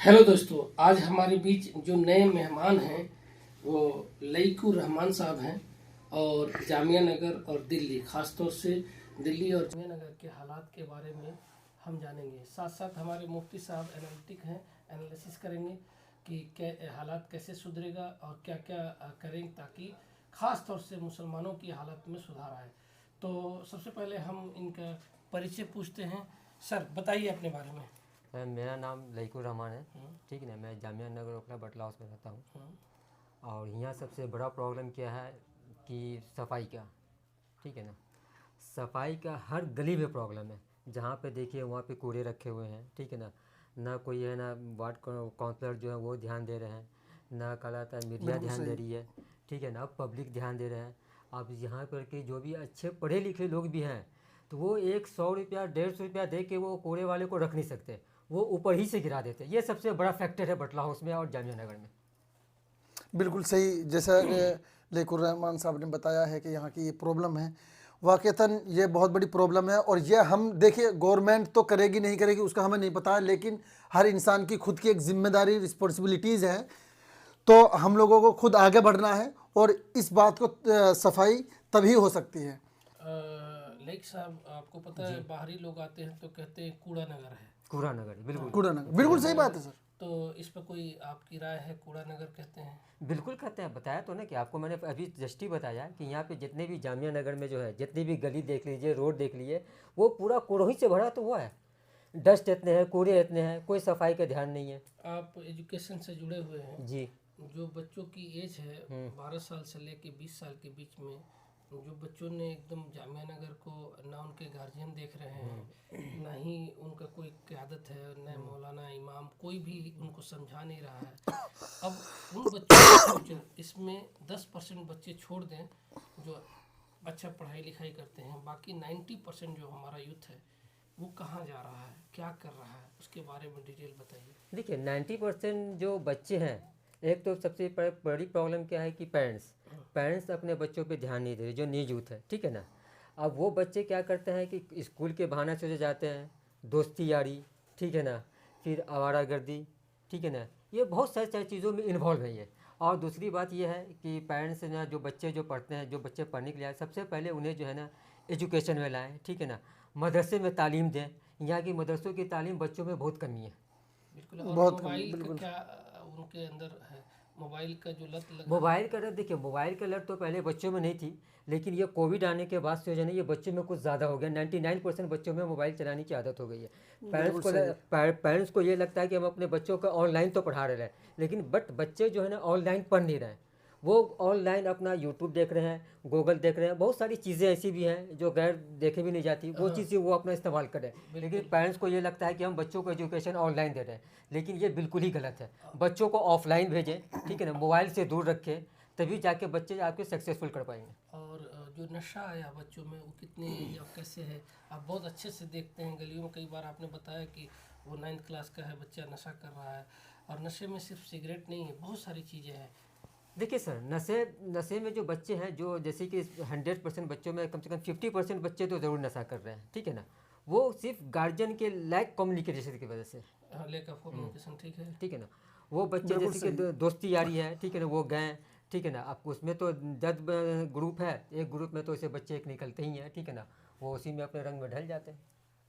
Hello दोस्तों, आज हमारे बीच जो नए मेहमान हैं वो लईकुर रहमान साहब हैं और जामिया नगर और दिल्ली, ख़ास तौर से दिल्ली और जामिया नगर के हालात के बारे में हम जानेंगे। साथ साथ हमारे मुफ्ती साहब एनालिटिक हैं, एनालिसिस करेंगे कि हालात कैसे सुधरेगा और क्या क्या करेंगे ताकि ख़ास तौर से मुसलमानों की हालत में सुधार आए। तो सबसे पहले हम इनका परिचय पूछते हैं। सर बताइए अपने बारे में। मेरा नाम लईकुर रहमान है। ठीक है ना, मैं जामिया नगर ओखला बटला हाउस में रहता हूँ। और यहाँ सबसे बड़ा प्रॉब्लम क्या है कि सफाई का। ठीक है ना, सफाई का हर गली में प्रॉब्लम है। जहाँ पे देखिए वहाँ पे कूड़े रखे हुए हैं। ठीक है ना, ना कोई है ना वार्ड काउंसलर जो है वो ध्यान दे रहे हैं, ना कहलाता है मीडिया बिल्कुल ध्यान दे सही। रही है। ठीक है ना, अब पब्लिक ध्यान दे रहे हैं। अब यहाँ पर के जो भी अच्छे पढ़े लिखे लोग भी हैं तो वो 100 रुपया 150 रुपया दे के वो कूड़े वाले को रख नहीं सकते, वो ऊपर ही से गिरा देते हैं। ये सबसे बड़ा फैक्टर है बटला हाउस में और जामिया नगर में। बिल्कुल सही। जैसा लेकुर रहमान साहब ने बताया है कि यहाँ की ये प्रॉब्लम है, वाक़तन ये बहुत बड़ी प्रॉब्लम है। और ये हम देखिए गवर्नमेंट तो करेगी नहीं करेगी उसका हमें नहीं पता है, लेकिन हर इंसान की खुद की एक जिम्मेदारी रिस्पॉन्सिबिलिटीज़ है। तो हम लोगों को खुद आगे बढ़ना है और इस बात को सफाई तभी हो सकती है। लेक साहब, आपको पता है बाहरी लोग आते हैं तो कहते हैं कूड़ा नगर है। कूड़ा नगर, बिल्कुल कूड़ा नगर, बिल्कुल सही बात है सर। तो इस पर कोई आपकी राय है? कूड़ा नगर कहते हैं। बिल्कुल कहते हैं। बताया तो ना कि आपको मैंने अभी जस्ट ही बताया कि यहाँ पे जितने भी जामिया नगर में जो है जितनी भी गली देख लीजिए, रोड देख लीजिए, वो पूरा कूड़ों ही से भरा तो हुआ है। डस्ट इतने हैं, कूड़े इतने हैं, कोई सफाई का ध्यान नहीं है। आप एजुकेशन से जुड़े हुए हैं। जी। जो बच्चों की एज है 12 साल से लेके 20 साल के बीच में, जो बच्चों ने एकदम जामिया नगर को ना उनके गार्जियन देख रहे हैं, ना ही उनका कोई क़यादत है, न मौलाना इमाम कोई भी उनको समझा नहीं रहा है। अब उन बच्चों को इसमें 10% बच्चे छोड़ दें जो अच्छा पढ़ाई लिखाई करते हैं, बाकी 90% जो हमारा यूथ है वो कहाँ जा रहा है, क्या कर रहा है, उसके बारे में डिटेल बताइए। देखिए 90% जो बच्चे हैं, एक तो सबसे बड़ी प्रॉब्लम क्या है कि पेरेंट्स अपने बच्चों पे ध्यान नहीं दे रहे, जो न्यू यूथ है। ठीक है ना, अब वो बच्चे क्या करते हैं कि स्कूल के बहाने से जाते हैं, दोस्ती यारी, ठीक है ना, फिर आवारागर्दी, ठीक है ना, ये बहुत सारी चीज़ों में इन्वॉल्व है ये। और दूसरी बात ये है कि पेरेंट्स ना जो बच्चे जो पढ़ते हैं, जो बच्चे पढ़ने के लिए आए, सबसे पहले उन्हें जो है ना एजुकेशन में लाएँ। ठीक है ना, मदरसे में तालीम दें। यहाँ की मदरसों की तालीम बच्चों में बहुत कमी है। बिल्कुल। और बहुत कम, मोबाइल का बिल्कुल। क्या उनके अंदर है? मोबाइल का जो लत लगा। मोबाइल का लत, देखिए मोबाइल का लत तो पहले बच्चों में नहीं थी, लेकिन ये कोविड आने के बाद से जो है ना ये बच्चों में कुछ ज़्यादा हो गया। 99% बच्चों में मोबाइल चलाने की आदत हो गई है। बिल्कुल सही। पेरेंट्स को ये लगता है कि हम अपने बच्चों को ऑनलाइन तो पढ़ा रहे हैं, लेकिन बट बच्चे जो है ना ऑनलाइन पढ़ नहीं रहे हैं। वो ऑनलाइन अपना यूट्यूब देख रहे हैं, गूगल देख रहे हैं, बहुत सारी चीज़ें ऐसी भी हैं जो गैर देखे भी नहीं जाती, वो चीज़ें वो अपना इस्तेमाल करें। लेकिन पेरेंट्स को ये लगता है कि हम बच्चों को एजुकेशन ऑनलाइन दे रहे हैं, लेकिन ये बिल्कुल ही गलत है। बच्चों को ऑफलाइन भेजें, ठीक है ना, मोबाइल से दूर रखें, तभी जाके बच्चे आपके सक्सेसफुल कर पाएंगे। और जो नशा आया बच्चों में वो कितने या कैसे है? आप बहुत अच्छे से देखते हैं गलियों में, कई बार आपने बताया कि वो 9th क्लास का है बच्चा नशा कर रहा है। और नशे में सिर्फ सिगरेट नहीं है, बहुत सारी चीज़ें हैं। देखिए सर, नशे में जो बच्चे हैं, जो जैसे कि 100% बच्चों में कम से कम 50% बच्चे तो ज़रूर नशा कर रहे हैं। ठीक है ना, वो सिर्फ गार्जियन के लैक कम्युनिकेशन की वजह से। हाँ, लेक ऑफ कम्युनिकेशन, ठीक है। ठीक है ना, वो बच्चे बिल्कुल जैसे कि सही। दोस्ती यारी है, ठीक है ना, वो गए, ठीक है ना, अब उसमें तो 10 ग्रुप है, एक ग्रुप में तो ऐसे बच्चे एक निकलते ही हैं। ठीक है ना, वो उसी में अपने रंग में ढल जाते हैं।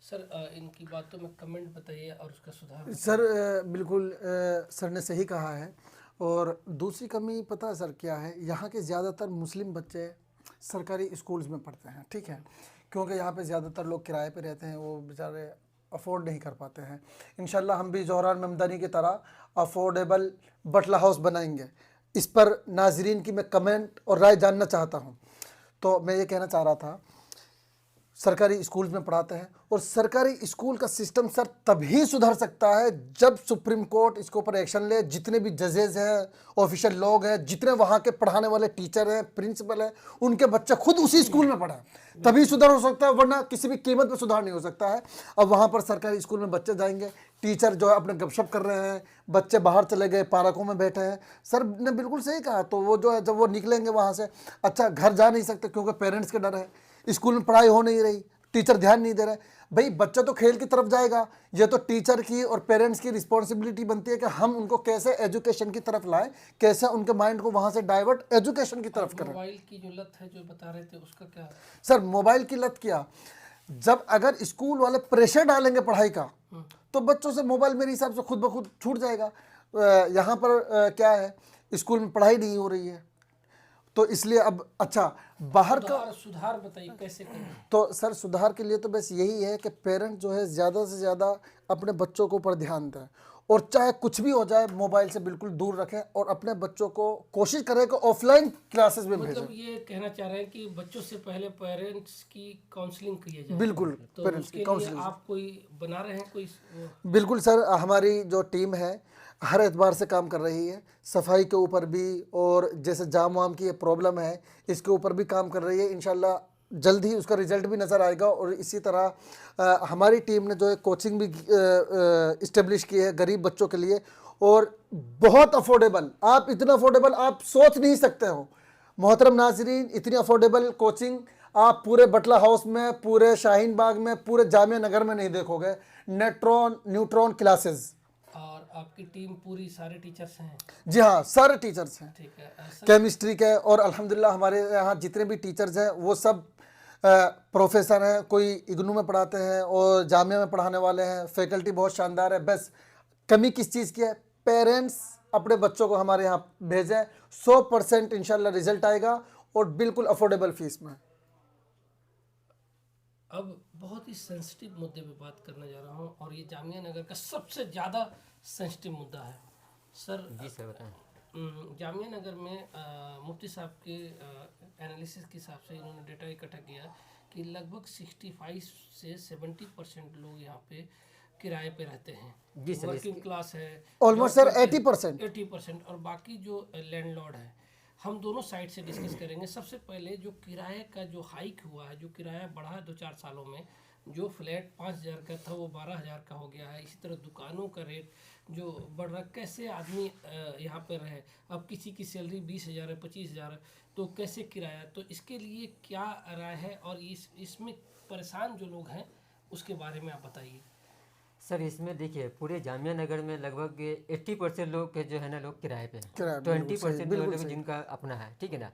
सर इनकी बातों में कमेंट बताइए और उसका सुधार बताइए। सर बिल्कुल सर ने सही कहा है। और दूसरी कमी पता है सर क्या है, यहाँ के ज़्यादातर मुस्लिम बच्चे सरकारी स्कूल्स में पढ़ते हैं। ठीक है, क्योंकि यहाँ पे ज़्यादातर लोग किराए पे रहते हैं, वो बेचारे अफोर्ड नहीं कर पाते हैं। इंशाल्लाह हम भी ज़ोहरान ममदानी की तरह अफोर्डेबल बटला हाउस बनाएंगे। इस पर नाजरीन की मैं कमेंट और राय जानना चाहता हूँ। तो मैं ये कहना चाह रहा था, सरकारी स्कूल में पढ़ाते हैं और सरकारी स्कूल का सिस्टम सर तभी सुधर सकता है जब सुप्रीम कोर्ट इसके ऊपर एक्शन ले। जितने भी जजेज हैं, ऑफिशियल लोग हैं, जितने वहाँ के पढ़ाने वाले टीचर हैं, प्रिंसिपल हैं, उनके बच्चे खुद उसी स्कूल में पढ़ें, तभी सुधार हो सकता है, वरना किसी भी कीमत पर सुधार नहीं हो सकता है। अब वहाँ पर सरकारी स्कूल में बच्चे जाएंगे, टीचर जो है अपने गपशप कर रहे हैं, बच्चे बाहर चले गए, पार्कों में बैठे हैं। सर ने बिल्कुल सही कहा। तो वो जो है जब वो निकलेंगे वहाँ से, अच्छा घर जा नहीं सकते क्योंकि पेरेंट्स के डर है, स्कूल में पढ़ाई हो नहीं रही, टीचर ध्यान नहीं दे रहे। भाई बच्चा तो खेल की तरफ जाएगा, ये तो टीचर की और पेरेंट्स की रिस्पॉन्सिबिलिटी बनती है कि हम उनको कैसे एजुकेशन की तरफ लाएं, कैसे उनके माइंड को वहां से डाइवर्ट एजुकेशन की तरफ करें। मोबाइल की जो लत है जो बता रहे थे उसका क्या? सर मोबाइल की लत क्या, जब अगर स्कूल वाले प्रेशर डालेंगे पढ़ाई का तो बच्चों से मोबाइल मेरे हिसाब से खुद ब खुद छूट जाएगा। यहाँ पर क्या है, स्कूल में पढ़ाई नहीं हो रही है तो इसलिए अब अच्छा बाहर का सुधार बताइए कैसे करें? तो सर सुधार के लिए तो बस यही है कि पेरेंट जो है ज़्यादा से ज़्यादा अपने बच्चों के ऊपर ध्यान दें और चाहे कुछ भी हो जाए मोबाइल से बिल्कुल दूर रखें और अपने बच्चों को कोशिश करें कि ऑफलाइन क्लासेस में भेजें। मतलब ये कहना चाह रहे हैं कि बच्चों से पहले पेरेंट्स की काउंसलिंग की जाए। बिल्कुल तो पेरेंट्स उसके की लिए काउंसलिंग। आप कोई बना रहे हैं कोई बिल्कुल सर, हमारी जो टीम है हर एतबार से काम कर रही है, सफाई के ऊपर भी और जैसे जाम वाम की ये प्रॉब्लम है इसके ऊपर भी काम कर रही है। इंशाल्लाह जल्द ही उसका रिजल्ट भी नज़र आएगा। और इसी तरह हमारी टीम ने जो है कोचिंग भी इस्टेब्लिश की है गरीब बच्चों के लिए और बहुत अफोर्डेबल, आप इतना अफोर्डेबल आप सोच नहीं सकते हो मोहतरम नाजरीन। इतनी अफोर्डेबल कोचिंग आप पूरे बटला हाउस में, पूरे शाहीन बाग में, पूरे जामिया नगर में नहीं देखोगे। Natron neutron classes. और आपकी टीम पूरी सारे टीचर्स हैं? जी हाँ, सारे टीचर्स हैं। ठीक है केमिस्ट्री के और अल्हम्दुलिल्लाह हमारे यहाँ जितने भी टीचर्स हैं वो सब प्रोफेसर हैं, कोई इग्नू में पढ़ाते हैं और जामिया में पढ़ाने वाले हैं। फैकल्टी बहुत शानदार है। बस कमी किस चीज़ की है, पेरेंट्स अपने बच्चों को हमारे यहाँ भेजें, 100% इंशाल्लाह रिजल्ट आएगा और बिल्कुल अफोर्डेबल फीस में। अब बहुत ही सेंसिटिव मुद्दे पे बात करने जा रहा हूँ और ये जामिया नगर का सबसे ज़्यादा सेंसिटिव मुद्दा है सर। जी सर बताएं। जामिया नगर में मुफ्ती साहब के एनालिसिस के हिसाब से इन्होंने डेटा इकट्ठा किया कि लगभग 65 से 70% लोग यहाँ पे किराए पे रहते हैं। जी सर, वर्किंग क्लास है ऑलमोस्ट सर 80%। 80% और बाकी जो लैंडलॉर्ड है। हम दोनों साइड से डिस्कस करेंगे। सबसे पहले जो किराए का जो हाइक हुआ है, जो किराया बढ़ा 2-4 सालों में, जो फ्लैट 5,000 का था वो 12,000 का हो गया है। इसी तरह दुकानों का रेट जो बढ़ रहा, कैसे आदमी यहाँ पर रहे। अब किसी की सैलरी 20,000 है, 25,000 है, तो कैसे किराया। तो इसके लिए क्या राय है और इसमें परेशान जो लोग हैं उसके बारे में आप बताइए। सर इसमें देखिए पूरे जामिया नगर में लगभग 80% लोग के जो है ना लोग किराए पे किराए हैं। पे, बिल्कुल 20% बिल्कुल लोग सही। जिनका अपना है, ठीक है ना,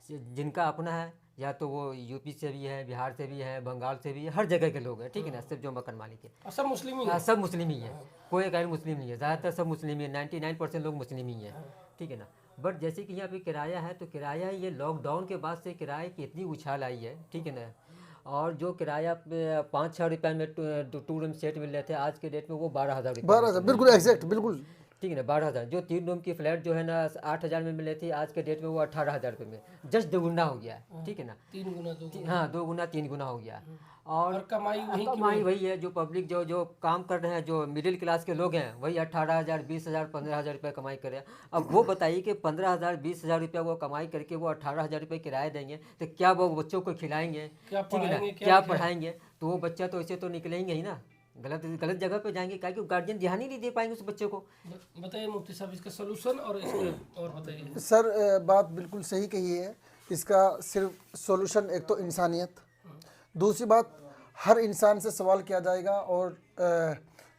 जिनका अपना है या तो वो यूपी से भी है, बिहार से भी है, बंगाल से भी है, हर जगह के लोग हैं, ठीक है ना, सब जो मकान मालिक है। और सब मुस्लिम ही हाँ हैं। सब मुस्लिम ही है, कोई गैर मुस्लिम नहीं है, ज़्यादातर सब मुस्लिम ही है, 99% लोग मुस्लिम ही हैं, ठीक है ना। बट जैसे कि यहाँ पे किराया है तो किराया ये लॉकडाउन के बाद से किराए की इतनी उछाल आई है, ठीक है ना। और जो किराया 5-6 रुपये में 2 रूम सेट मिल रहे थे, आज के डेट में वो 12,000 रुपये। 12,000 बिल्कुल एग्जैक्ट बिल्कुल, ठीक है ना, 12,000। जो 3 रूम की फ्लैट जो है ना 8,000 में मिल रही थी, आज के डेट में वो 18,000 रुपये में जस्ट 2 गुना हो गया है, ठीक है ना। 3 गुना 2 गुना। हाँ 2 गुना 3 गुना हो गया। और कमाई वही की कमाई वही है, जो पब्लिक जो काम कर रहे हैं, जो मिडिल क्लास के लोग हैं, वही 18,000, 20,000, 15,000 रुपये कमाई कर रहे हैं। अब वो बताइए कि 15,000, 20,000 रुपये वो कमाई करके वो 18,000 रुपये किराया देंगे तो क्या वो बच्चों को खिलाएंगे, क्या ठीक है ना, पढ़ाएंगे, क्या पढ़ाएंगे। तो वो बच्चा तो ऐसे तो निकलेंगे ही ना, गलत जगह पे जाएंगे, क्या कि गार्जियन ध्यान ही नहीं दे पाएंगे उस बच्चे को। बताइए मुफ्ती साहब इसका सोल्यूशन और इसका और बताइए। सर बात बिल्कुल सही कही है। इसका सिर्फ सॉल्यूशन एक तो इंसानियत, दूसरी बात हर इंसान से सवाल किया जाएगा और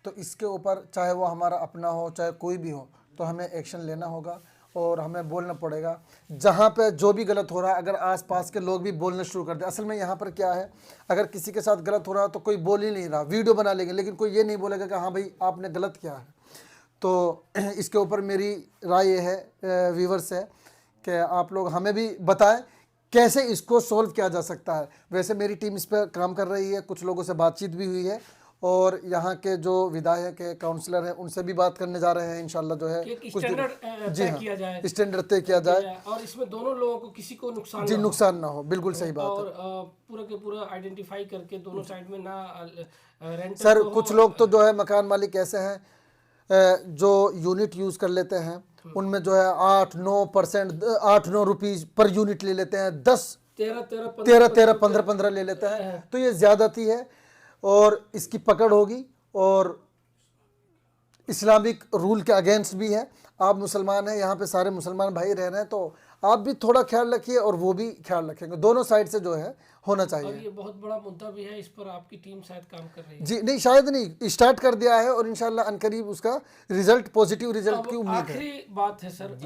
तो इसके ऊपर चाहे वो हमारा अपना हो चाहे कोई भी हो तो हमें एक्शन लेना होगा और हमें बोलना पड़ेगा। जहाँ पे जो भी गलत हो रहा है, अगर आसपास के लोग भी बोलना शुरू कर दें। असल में यहाँ पर क्या है, अगर किसी के साथ गलत हो रहा है तो कोई बोल ही नहीं रहा, वीडियो बना लेंगे, लेकिन कोई ये नहीं बोलेगा कि हाँ भाई आपने गलत किया है। तो इसके ऊपर मेरी राय ये है व्यूवर्स है कि आप लोग हमें भी बताएं कैसे इसको सोल्व किया जा सकता है। वैसे मेरी टीम इस पर काम कर रही है, कुछ लोगों से बातचीत भी हुई है और यहाँ के जो विधायक है, काउंसलर हैं, उनसे भी बात करने जा रहे हैं इंशाल्लाह जो है कुछ स्टैंडर्ड तय किया जाए, स्टैंडर्ड तय किया जाए और इसमें दोनों लोगों को किसी को नुकसान जी ना हो। नुकसान ना हो। बिल्कुल सही बात है और पूरा के पूरा आइडेंटिफाई करके दोनों साइड में ना रेंट। सर कुछ लोग तो जो है मकान मालिक ऐसे हैं जो यूनिट यूज़ कर लेते हैं, उनमें जो है 8-9 रुपीज़ पर यूनिट ले लेते हैं, 13-15 ले लेते हैं। तो ये ज़्यादती है और इसकी पकड़ होगी और इस्लामिक रूल के अगेंस्ट भी है। आप मुसलमान हैं, यहाँ पे सारे मुसलमान भाई रह रहे हैं, तो आप भी थोड़ा ख्याल रखिए और वो भी ख्याल रखेंगे, दोनों साइड से जो है होना और चाहिए। ये बहुत बड़ा मुद्दा भी है, इस पर आपकी टीम शायद काम कर रही है। जी नहीं, शायद नहीं, स्टार्ट कर दिया है और इंशाल्लाह अनकरीब उसका रिजल्ट, पॉजिटिव रिजल्ट की अब उम्मीद है। आखिरी बात है सर,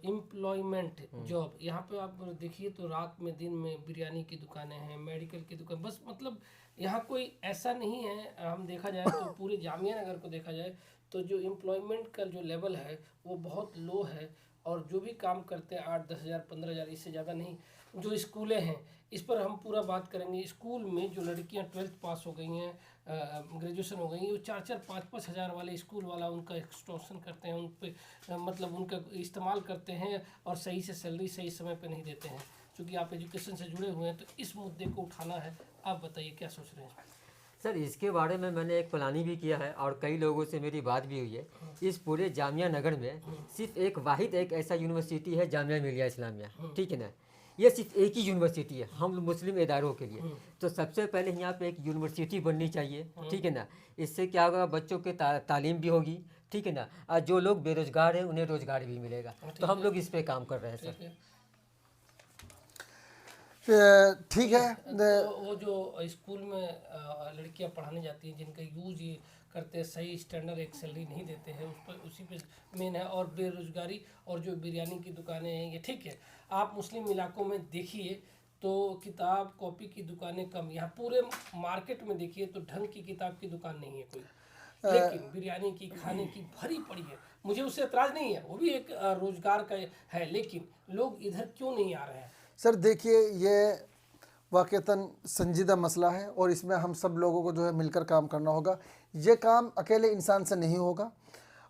एम्प्लॉयमेंट जॉब, यहाँ पे आप देखिए तो रात में दिन में बिरयानी की दुकानें हैं, मेडिकल की दुकान, बस मतलब यहाँ कोई ऐसा नहीं है। हम देखा जाए तो पूरे जामिया नगर को देखा जाए तो जो एम्प्लॉयमेंट का जो लेवल है वो बहुत लो है, और जो भी काम करते हैं 8-10 हज़ार 15 हज़ार, इससे ज़्यादा नहीं। जो स्कूलें हैं इस पर हम पूरा बात करेंगे। स्कूल में जो लड़कियां 12th पास हो गई हैं, ग्रेजुएशन हो गई हैं, वो 4-4 5-5 हज़ार वाले स्कूल वाला उनका एक्सटॉर्शन करते हैं, उन पे मतलब उनका इस्तेमाल करते हैं और सही से सैलरी सही समय पे नहीं देते हैं। क्योंकि आप एजुकेशन से जुड़े हुए हैं तो इस मुद्दे को उठाना है। आप बताइए क्या सोच रहे हैं? सर इसके बारे में मैंने एक प्लानिंग भी किया है और कई लोगों से मेरी बात भी हुई है। इस पूरे जामिया नगर में सिर्फ एक वाहिद एक ऐसा यूनिवर्सिटी है, जामिया मिलिया इस्लामिया, ठीक है ना। ये सिर्फ एक ही यूनिवर्सिटी है हम मुस्लिम इदारों के लिए। तो सबसे पहले यहाँ पे एक यूनिवर्सिटी बननी चाहिए, ठीक है ना। इससे क्या होगा, बच्चों के तालीम भी होगी, ठीक है ना, और जो लोग बेरोजगार हैं उन्हें रोजगार भी मिलेगा। तो हम लोग इस पे काम कर रहे हैं सर। ठीक है। तो वो जो स्कूल में लड़कियां पढ़ाने जाती हैं, जिनका यूज ये करते हैं, सही स्टैंडर्ड एक सैलरी नहीं देते हैं, उस पर उसी पे मेन है। और बेरोजगारी और जो बिरयानी की दुकानें हैं ये ठीक है। आप मुस्लिम इलाकों में देखिए तो किताब कॉपी की दुकानें कम, यहाँ पूरे मार्केट में देखिए तो ढंग की किताब की दुकान नहीं है कोई, लेकिन बिरयानी की खाने की भरी पड़ी है। मुझे उससे एतराज़ नहीं है, वो भी एक रोजगार का है, लेकिन लोग इधर क्यों नहीं आ रहे हैं? सर देखिए, ये वाक़तन संजीदा मसला है और इसमें हम सब लोगों को जो है मिलकर काम करना होगा। ये काम अकेले इंसान से नहीं होगा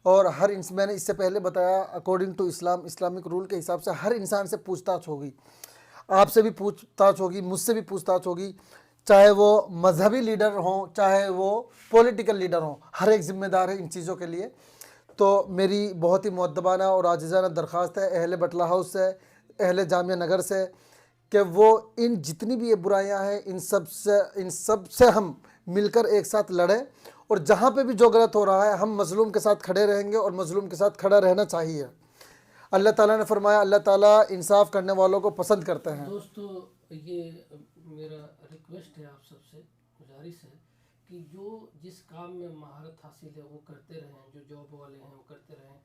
और मैंने इससे पहले बताया, अकॉर्डिंग टू इस्लामिक रूल के हिसाब से हर इंसान से पूछताछ होगी। आपसे भी पूछताछ होगी, मुझसे भी पूछताछ होगी, चाहे वो मजहबी लीडर हों, चाहे वो पॉलिटिकल लीडर हों, हर एक ज़िम्मेदार है इन चीज़ों के लिए। तो मेरी बहुत ही मुअद्दबाना और आजिज़ाना दरख्वास्त है अहले बटला हाउस से, अहले जामिया नगर से, कि वो इन जितनी भी ये बुराइयां हैं इन सब से हम मिलकर एक साथ लड़ें, और जहाँ पे भी जो गलत हो रहा है हम मज़लूम के साथ खड़े रहेंगे और मज़लूम के साथ खड़ा रहना चाहिए। अल्लाह ताला ने फरमाया, अल्लाह ताला इंसाफ करने वालों को पसंद करते हैं। दोस्तों, ये मेरा रिक्वेस्ट है, आप सबसे गुजारिश है कि जो जिस काम में महारत हासिल है वो करते रहें, जो जॉब वाले हैं वो करते रहें।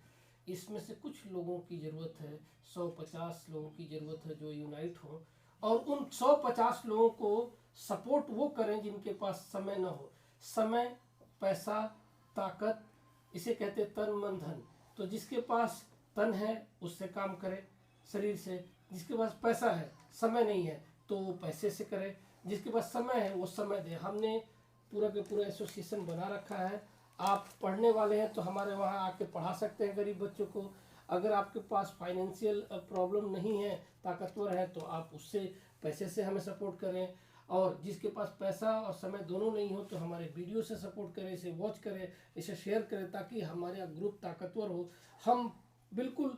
इसमें से कुछ लोगों की ज़रूरत है, 150 लोगों की ज़रूरत है जो यूनाइट हों और उन 150 लोगों को सपोर्ट वो करें जिनके पास समय न हो। समय, पैसा, ताकत, इसे कहते तन मन धन। तो जिसके पास तन है उससे काम करे शरीर से, जिसके पास पैसा है, समय नहीं है तो वो पैसे से करे, जिसके पास समय है वो समय दे। हमने पूरा के पूरा एसोसिएशन बना रखा है। आप पढ़ने वाले हैं तो हमारे वहाँ आके पढ़ा सकते हैं गरीब बच्चों को। अगर आपके पास फाइनेंशियल प्रॉब्लम नहीं है, ताकतवर है, तो आप उससे पैसे से हमें सपोर्ट करें। और जिसके पास पैसा और समय दोनों नहीं हो तो हमारे वीडियो से सपोर्ट करें, इसे वॉच करें, इसे शेयर करें, ताकि हमारा ग्रुप ताकतवर हो। हम बिल्कुल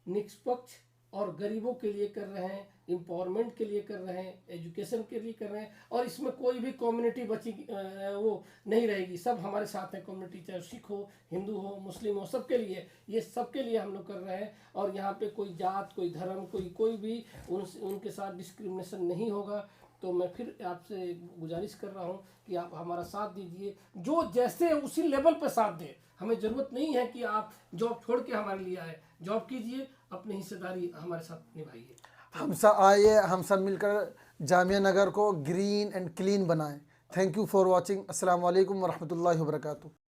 निष्पक्ष और गरीबों के लिए कर रहे हैं, एम्पावरमेंट के लिए कर रहे हैं, एजुकेशन के लिए कर रहे हैं, और इसमें कोई भी कम्युनिटी बची वो नहीं रहेगी। सब हमारे साथ है कम्युनिटी, चाहे सिख हो, हिंदू हो, मुस्लिम हो, सबके लिए, ये सबके लिए हम लोग कर रहे हैं। और यहाँ पे कोई जात, कोई धर्म, कोई भी उनके साथ डिस्क्रिमिनेशन नहीं होगा। तो मैं फिर आपसे गुजारिश कर रहा हूँ कि आप हमारा साथ दीजिए, जो जैसे उसी लेवल पर साथ दे। हमें ज़रूरत नहीं है कि आप जॉब छोड़ के हमारे लिए आए, जॉब कीजिए, अपनी हिस्सेदारी हमारे साथ निभाइए। आइए हम सब मिलकर जामिया नगर को ग्रीन एंड क्लीन बनाएं। Thank you for watching. अस्सलाम वालेकुम वरहमतुल्लाहि वबरकातुहू।